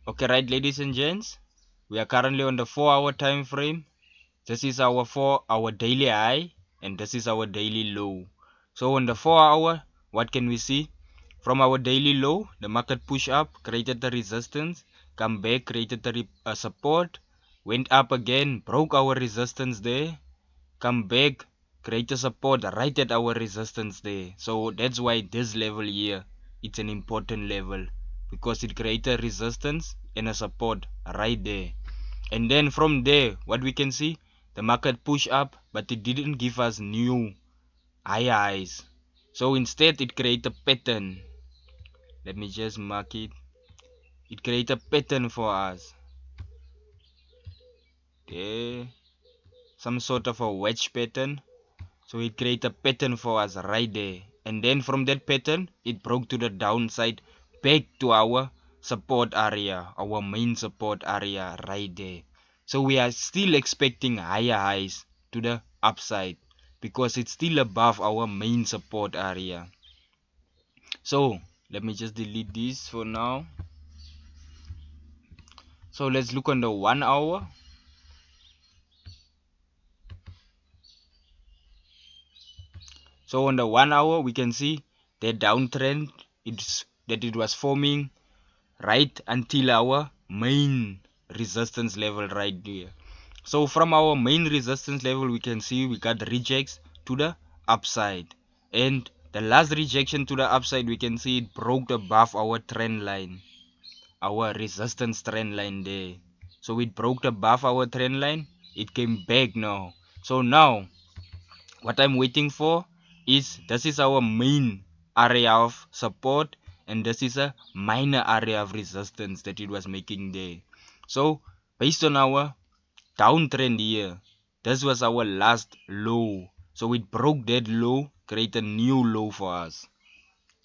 Okay, right, ladies and gents, we are currently on the 4 hour time frame. This is our daily high, and this is our daily low. So on the 4 hour, what can we see? From our daily low, the market push up, created the resistance, come back, created the support, went up again, broke our resistance there, come back, create a support right at our resistance there. So that's why this level here, it's an important level, because it creates a resistance and a support right there. And then from there, what we can see, the market push up, but it didn't give us new higher highs. So instead it create a pattern. Let me just mark it. It create a pattern for us there, some sort of a wedge pattern. So it create a pattern for us right there. And then from that pattern, it broke to the downside, back to our support area, our main support area right there. So we are still expecting higher highs to the upside, because it's still above our main support area. So let me just delete this for now. So let's look on the 1 hour. So on the 1 hour, we can see the downtrend, it was forming right until our main resistance level right there. So from our main resistance level, we can see we got rejects to the upside, and the last rejection to the upside, we can see it broke above our trend line, our resistance trend line there. So it broke above our trend line, it came back now. So now what I'm waiting for is, this is our main area of support, and this is a minor area of resistance that it was making there. So based on our downtrend here, this was our last low. So it broke that low, created a new low for us.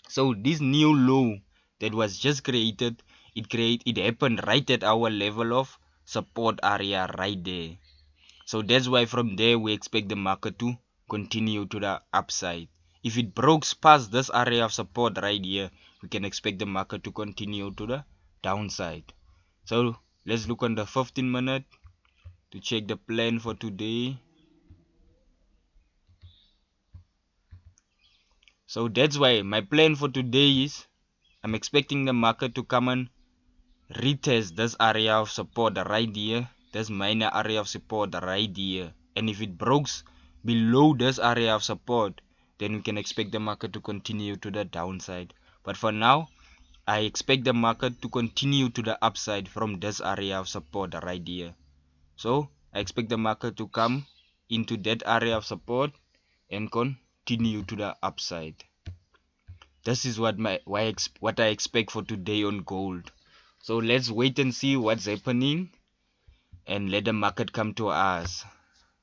So this new low that was just created, it happened right at our level of support area right there. So that's why from there we expect the market to continue to the upside. If it breaks past this area of support right here, we can expect the market to continue to the downside. So let's look on the 15 minute to check the plan for today. So that's why my plan for today is, I'm expecting the market to come and retest this area of support right here, this minor area of support right here. And if it breaks below this area of support, then we can expect the market to continue to the downside. But for now, I expect the market to continue to the upside from this area of support right here. So I expect the market to come into that area of support and continue to the upside. This is what I expect for today on gold. So let's wait and see what's happening, and let the market come to us.